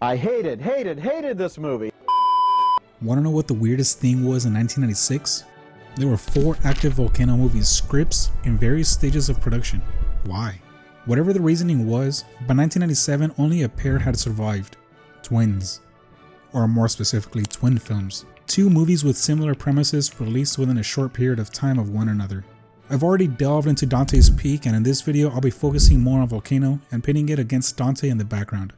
I hated this movie. Want to know what the weirdest thing was in 1996? There were 4 active Volcano movies scripts in various stages of production. Why? Whatever the reasoning was, by 1997 only a pair had survived. Twins. Or more specifically, twin films. 2 movies with similar premises released within a short period of time of one another. I've already delved into Dante's Peak, and in this video I'll be focusing more on Volcano and pitting it against Dante in the background.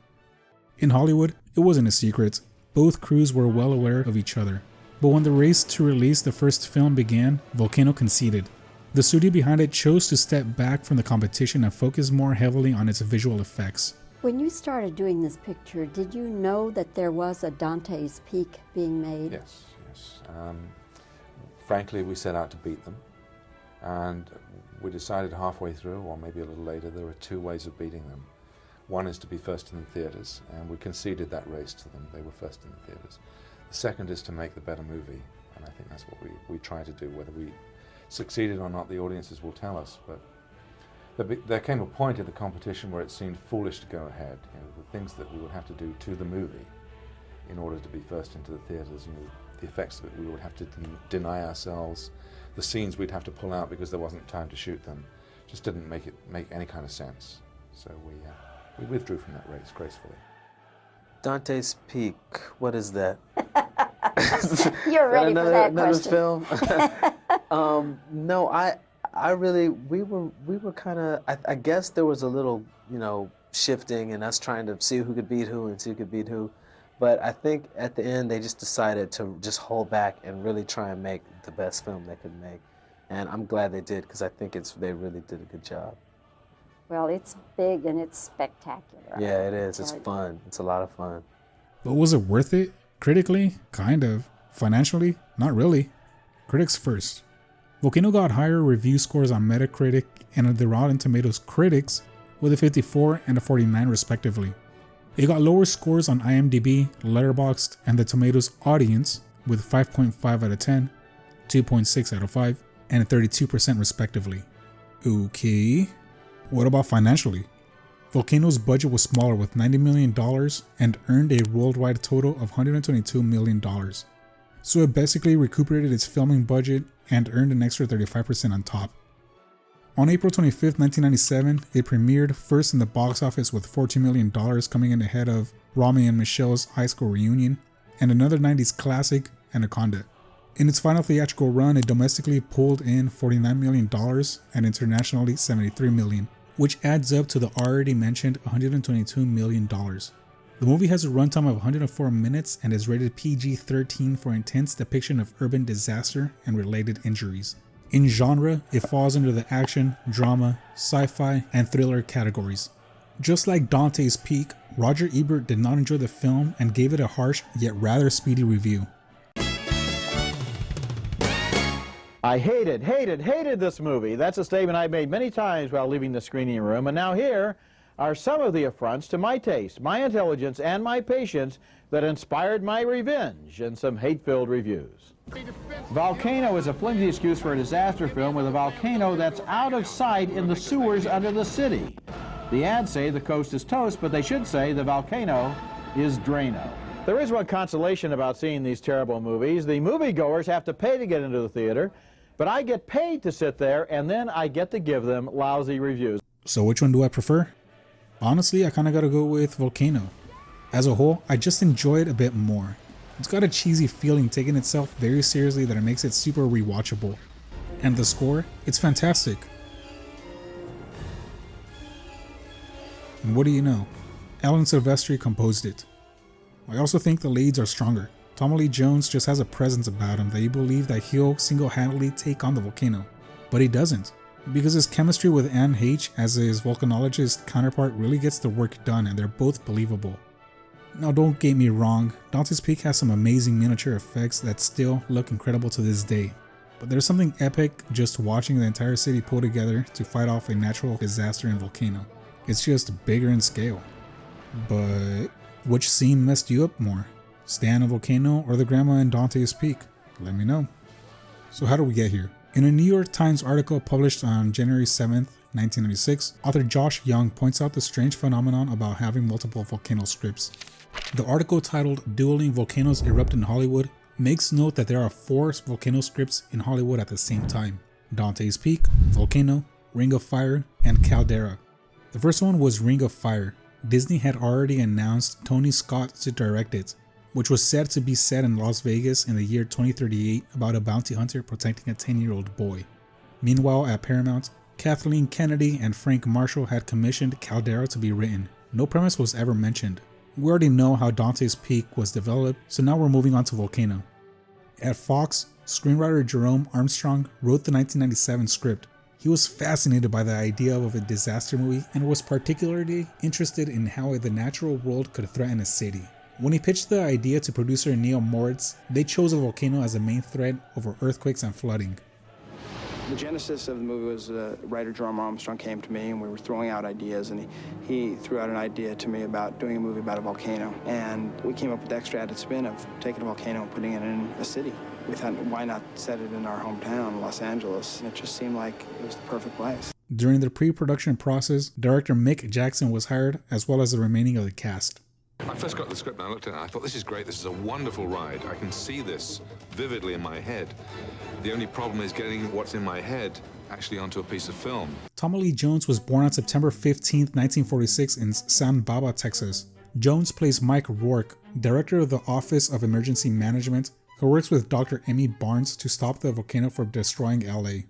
In Hollywood, it wasn't a secret. Both crews were well aware of each other. But when the race to release the first film began, Volcano conceded. The studio behind it chose to step back from the competition and focus more heavily on its visual effects. When you started doing this picture, did you know that there was a Dante's Peak being made? Yes. Frankly, we set out to beat them. And we decided halfway through, or maybe a little later, there are 2 ways of beating them. One is to be first in the theaters, and we conceded that race to them. They were first in the theaters. The second is to make the better movie, and I think that's what we try to do. Whether we succeeded or not, the audiences will tell us. But there came a point in the competition where it seemed foolish to go ahead. You know, the things that we would have to do to the movie in order to be first into the theaters, you know, the effects of it, we would have to deny ourselves. The scenes we'd have to pull out because there wasn't time to shoot them. Just didn't make any kind of sense. So we withdrew from that race gracefully. Dante's Peak, what is that? You're ready for that question. Film? No, I really, we were kind of, I guess there was a little, shifting and us trying to see who could beat who and see who could beat who. But I think at the end they just decided to just hold back and really try and make the best film they could make. And I'm glad they did, because I think they really did a good job. Well, it's big and it's spectacular. Yeah, it is. It's fun. It's a lot of fun. But was it worth it? Critically? Kind of. Financially? Not really. Critics first. Volcano got higher review scores on Metacritic and the Rotten Tomatoes critics with a 54 and a 49 respectively. It got lower scores on IMDb, Letterboxd, and the Tomatoes audience with 5.5 out of 10, 2.6 out of 5, and 32% respectively. Okay. What about financially? Volcano's budget was smaller with $90 million and earned a worldwide total of $122 million. So it basically recuperated its filming budget and earned an extra 35% on top. On April 25th, 1997, it premiered first in the box office with $14 million, coming in ahead of Rami and Michelle's High School Reunion and another 90s classic, Anaconda. In its final theatrical run, it domestically pulled in $49 million and internationally $73 million, which adds up to the already mentioned $122 million. The movie has a runtime of 104 minutes and is rated PG-13 for intense depiction of urban disaster and related injuries. In genre, it falls under the action, drama, sci-fi, and thriller categories. Just like Dante's Peak, Roger Ebert did not enjoy the film and gave it a harsh yet rather speedy review. I hated this movie. That's a statement I've made many times while leaving the screening room, and now here are some of the affronts to my taste, my intelligence, and my patience that inspired my revenge in some hate-filled reviews. Volcano is a flimsy excuse for a disaster film with a volcano that's out of sight in the sewers under the city. The ads say the coast is toast, but they should say the volcano is Drano. There is one consolation about seeing these terrible movies. The moviegoers have to pay to get into the theater, but I get paid to sit there, and then I get to give them lousy reviews. So which one do I prefer? Honestly, I kinda gotta go with Volcano. As a whole, I just enjoy it a bit more. It's got a cheesy feeling, taking itself very seriously, that it makes it super rewatchable. And the score, it's fantastic. And what do you know? Alan Silvestri composed it. I also think the leads are stronger. Tommy Lee Jones just has a presence about him that you believe that he'll single-handedly take on the volcano. But he doesn't, because his chemistry with Anne H as his volcanologist counterpart really gets the work done, and they're both believable. Now don't get me wrong, Dante's Peak has some amazing miniature effects that still look incredible to this day. But there's something epic just watching the entire city pull together to fight off a natural disaster in Volcano. It's just bigger in scale. But which scene messed you up more? Stan in Volcano or the grandma in Dante's Peak? Let me know. So how do we get here? In a New York Times article published on January 7th, 1996, author Josh Young points out the strange phenomenon about having multiple Volcano scripts. The article titled Dueling Volcanoes Erupt in Hollywood makes note that there are 4 Volcano scripts in Hollywood at the same time: Dante's Peak, Volcano, Ring of Fire, and Caldera. The first one was Ring of Fire. Disney had already announced Tony Scott to direct it, which was said to be set in Las Vegas in the year 2038 about a bounty hunter protecting a 10-year-old boy. Meanwhile, at Paramount, Kathleen Kennedy and Frank Marshall had commissioned Caldera to be written. No premise was ever mentioned. We already know how Dante's Peak was developed, so now we're moving on to Volcano. At Fox, screenwriter Jerome Armstrong wrote the 1997 script. He was fascinated by the idea of a disaster movie and was particularly interested in how the natural world could threaten a city. When he pitched the idea to producer Neil Moritz, they chose a volcano as a main threat over earthquakes and flooding. The genesis of the movie was writer Jerome Armstrong came to me and we were throwing out ideas, and he threw out an idea to me about doing a movie about a volcano. And we came up with the extra added spin of taking a volcano and putting it in a city. We thought, why not set it in our hometown, Los Angeles? And it just seemed like it was the perfect place. During the pre-production process, director Mick Jackson was hired, as well as the remaining of the cast. I first got the script and I looked at it and I thought, this is great, this is a wonderful ride. I can see this vividly in my head. The only problem is getting what's in my head actually onto a piece of film. Tommy Lee Jones was born on September 15, 1946 in San Baba, Texas. Jones plays Mike Rourke, director of the Office of Emergency Management, who works with Dr. Emmy Barnes to stop the volcano from destroying LA.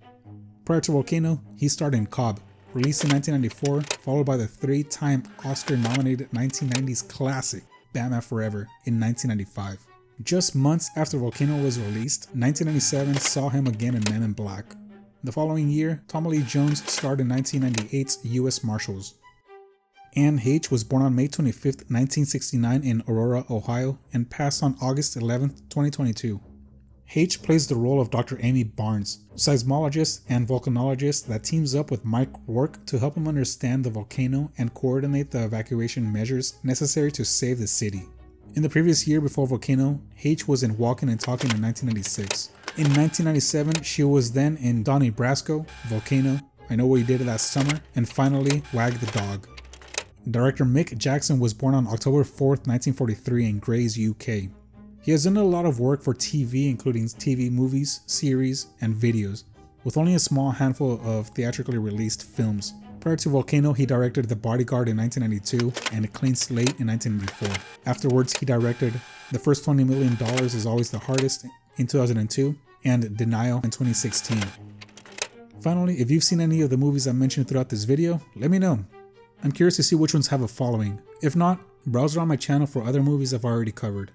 Prior to Volcano, he starred in Cobb, released in 1994, followed by the 3-time Oscar-nominated 1990s classic Batman Forever in 1995. Just months after Volcano was released, 1997 saw him again in Men in Black. The following year, Tommy Lee Jones starred in 1998's U.S. Marshals. Anne H. was born on May 25, 1969 in Aurora, Ohio, and passed on August 11, 2022. H plays the role of Dr. Amy Barnes, seismologist and volcanologist that teams up with Mike Rourke to help him understand the volcano and coordinate the evacuation measures necessary to save the city. In the previous year before Volcano, H was in Walking and Talking in 1996. In 1997, she was then in Donnie Brasco, Volcano, I Know What You Did Last Summer, and finally, Wag the Dog. Director Mick Jackson was born on October 4, 1943 in Grays, UK. He has done a lot of work for TV, including TV movies, series, and videos, with only a small handful of theatrically released films. Prior to Volcano, he directed The Bodyguard in 1992 and A Clean Slate in 1994. Afterwards, he directed The First $20 Million Is Always the Hardest in 2002 and Denial in 2016. Finally, if you've seen any of the movies I mentioned throughout this video, let me know. I'm curious to see which ones have a following. If not, browse around my channel for other movies I've already covered.